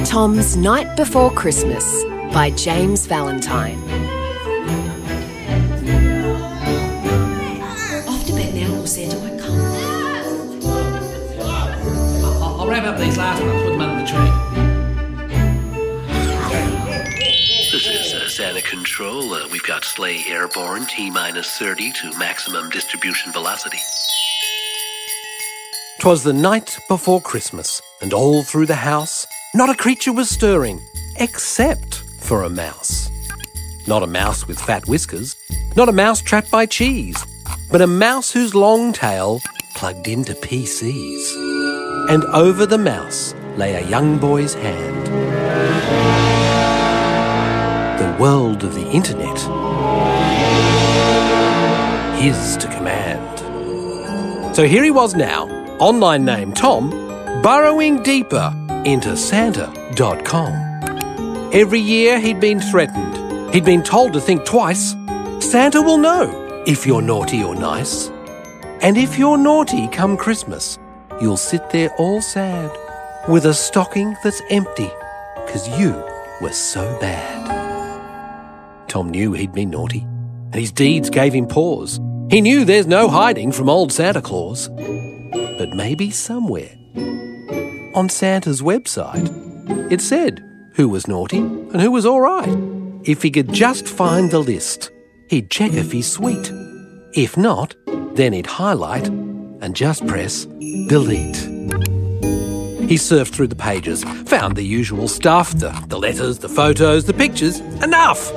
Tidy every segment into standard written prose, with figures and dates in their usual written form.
Tom's Night Before Christmas by James Valentine. Off to bed now, or Santa won't come. I'll wrap up these last ones, put them under the tree. This is Santa Control. We've got Sleigh airborne, T-minus 30 to maximum distribution velocity. 'Twas the night before Christmas, and all through the house not a creature was stirring, except for a mouse. Not a mouse with fat whiskers, not a mouse trapped by cheese, but a mouse whose long tail plugged into PCs. And over the mouse lay a young boy's hand. The world of the internet, his to command. So here he was now, online name Tom, burrowing deeper into Santa.com. Every year he'd been threatened. He'd been told to think twice. Santa will know if you're naughty or nice. And if you're naughty come Christmas, you'll sit there all sad with a stocking that's empty 'cause you were so bad. Tom knew he'd been naughty, and his deeds gave him pause. He knew there's no hiding from old Santa Claus. But maybe somewhere on Santa's website it said who was naughty and who was all right. If he could just find the list, he'd check if he's sweet. If not, then he'd highlight and just press delete. He surfed through the pages, found the usual stuff, the letters, the photos, the pictures. Enough!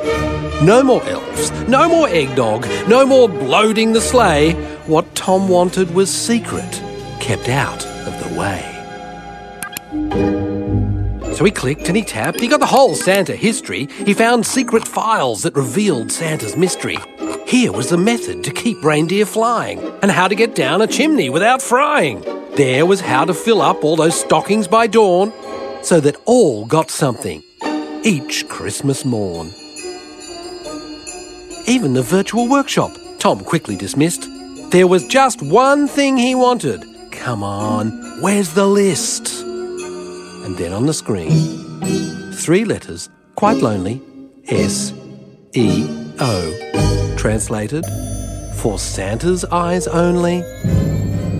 No more elves, no more eggnog, no more loading the sleigh. What Tom wanted was secret, kept out of the way. So he clicked and he tapped, he got the whole Santa history. He found secret files that revealed Santa's mystery. Here was the method to keep reindeer flying, and how to get down a chimney without frying. There was how to fill up all those stockings by dawn, so that all got something each Christmas morn. Even the virtual workshop, Tom quickly dismissed. There was just one thing he wanted. Come on, where's the list? And then on the screen, 3 letters, quite lonely, S-E-O. Translated, for Santa's eyes only.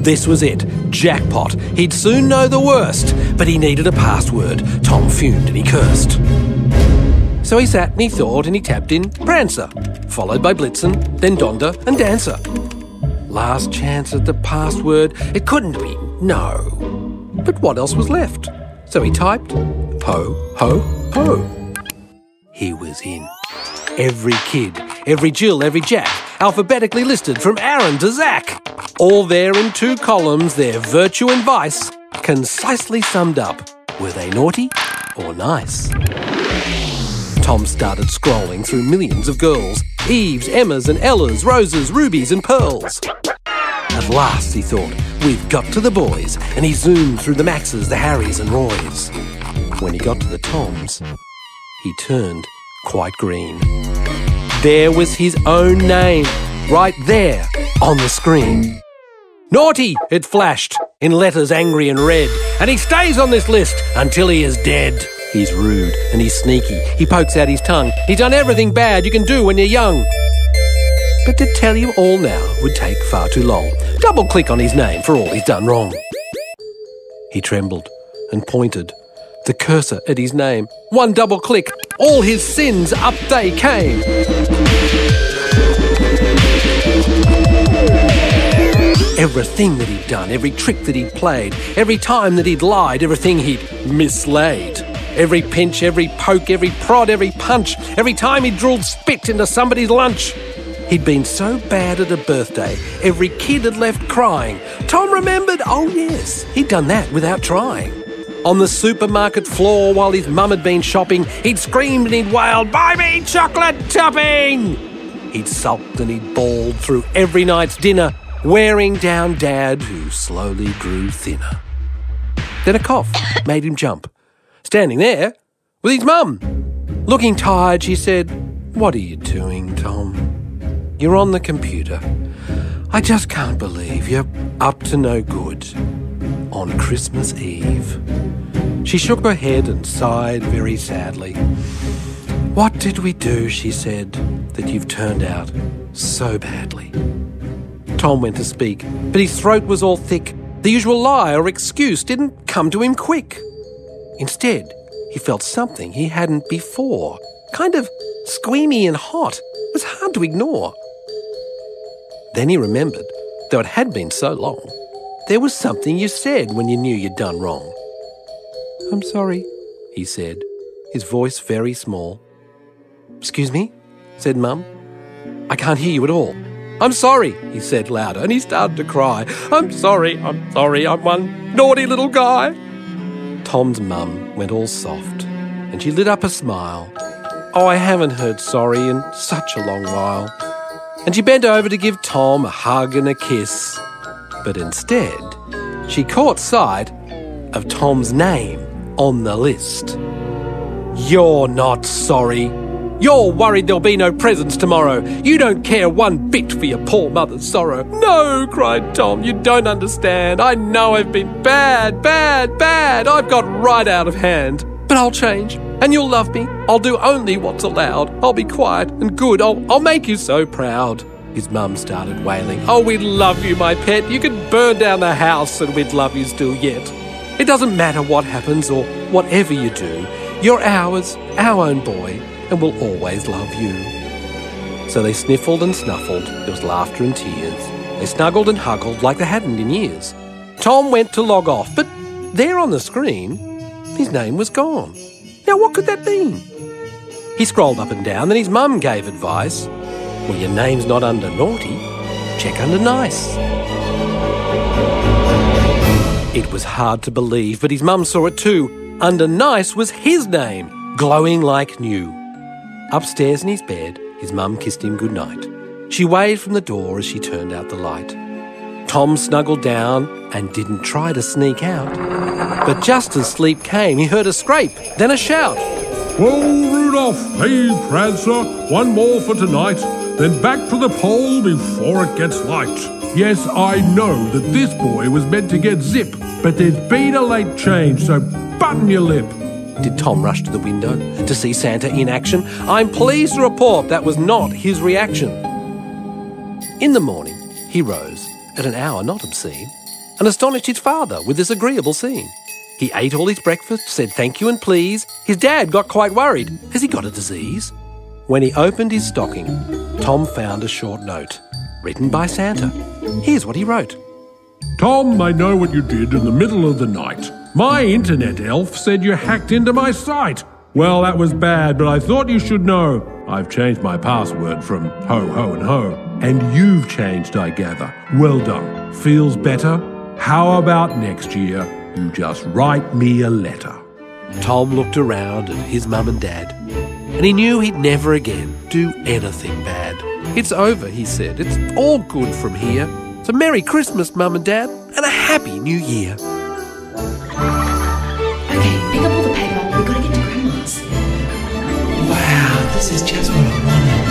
This was it, jackpot. He'd soon know the worst, but he needed a password. Tom fumed and he cursed. So he sat and he thought and he tapped in Prancer, followed by Blitzen, then Donder and Dancer. Last chance at the password, it couldn't be, no. But what else was left? So he typed Po, Ho, Ho. He was in. Every kid, every Jill, every Jack, alphabetically listed from Aaron to Zach. All there in 2 columns, their virtue and vice, concisely summed up. Were they naughty or nice? Tom started scrolling through millions of girls. Eves, Emmas and Ellas, Roses, Rubies and Pearls. At last, he thought, we've got to the boys, and he zoomed through the Maxes, the Harrys and Roys. When he got to the Toms, he turned quite green. There was his own name, right there on the screen. Naughty, it flashed, in letters angry and red, and he stays on this list until he is dead. He's rude and he's sneaky, he pokes out his tongue, he's done everything bad you can do when you're young. But to tell you all now would take far too long. Double click on his name for all he's done wrong. He trembled and pointed the cursor at his name. One double click, all his sins up they came. Everything that he'd done, every trick that he'd played, every time that he'd lied, everything he'd mislaid. Every pinch, every poke, every prod, every punch, every time he drilled spit into somebody's lunch. He'd been so bad at a birthday, every kid had left crying. Tom remembered, oh yes, he'd done that without trying. On the supermarket floor while his mum had been shopping, he'd screamed and he'd wailed, buy me chocolate topping! He'd sulked and he'd bawled through every night's dinner, wearing down Dad, who slowly grew thinner. Then a cough made him jump. Standing there with his mum. Looking tired, she said, what are you doing, Tom? You're on the computer. I just can't believe you're up to no good on Christmas Eve. She shook her head and sighed very sadly. "What did we do," she said, "that you've turned out so badly?" Tom went to speak, but his throat was all thick. The usual lie or excuse didn't come to him quick. Instead, he felt something he hadn't before. Kind of squeamy and hot. It was hard to ignore. Then he remembered, though it had been so long, there was something you said when you knew you'd done wrong. "I'm sorry," he said, his voice very small. "Excuse me?" said Mum. "I can't hear you at all." "I'm sorry," he said louder, and he started to cry. I'm sorry, I'm one naughty little guy." Tom's mum went all soft, and she lit up a smile. "Oh, I haven't heard sorry in such a long while." And she bent over to give Tom a hug and a kiss. But instead, she caught sight of Tom's name on the list. "You're not sorry. You're worried there'll be no presents tomorrow. You don't care one bit for your poor mother's sorrow." "No," cried Tom, "you don't understand. I know I've been bad. I've got right out of hand. But I'll change, and you'll love me. I'll do only what's allowed. I'll be quiet and good. I'll make you so proud." His mum started wailing. "Oh, we'd love you, my pet. You could burn down the house and we'd love you still yet. It doesn't matter what happens or whatever you do. You're ours, our own boy, and we'll always love you." So they sniffled and snuffled. There was laughter and tears. They snuggled and huggled like they hadn't in years. Tom went to log off, but there on the screen, his name was gone. Now what could that mean? He scrolled up and down, then his mum gave advice. "Well, your name's not under naughty. Check under nice." It was hard to believe, but his mum saw it too. Under nice was his name, glowing like new. Upstairs in his bed, his mum kissed him goodnight. She waved from the door as she turned out the light. Tom snuggled down and didn't try to sneak out. But just as sleep came, he heard a scrape, then a shout. "Whoa, Rudolph! Hey, Prancer! One more for tonight, then back to the pole before it gets light. Yes, I know that this boy was meant to get zip, but there's been a late change, so button your lip." Did Tom rush to the window to see Santa in action? I'm pleased to report that was not his reaction. In the morning, he rose at an hour not obscene and astonished his father with this agreeable scene. He ate all his breakfast, said thank you and please. His dad got quite worried. Has he got a disease? When he opened his stocking, Tom found a short note written by Santa. Here's what he wrote. "Tom, I know what you did in the middle of the night. My internet elf said you hacked into my site. Well, that was bad, but I thought you should know. I've changed my password from ho, ho, and ho. And you've changed, I gather. Well done. Feels better? How about next year you just write me a letter?" Tom looked around at his mum and dad, and he knew he'd never again do anything bad. "It's over," he said. "It's all good from here. So Merry Christmas, Mum and Dad, and a Happy New Year." Okay, pick up all the paper. We've got to get to Grandma's. Wow, this is just what I wanted.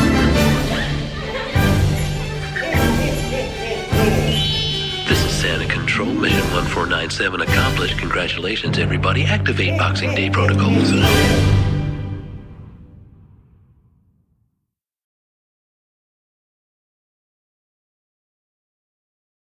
This is Santa Control, Mission 1497 accomplished. Congratulations, everybody. Activate Boxing Day protocols.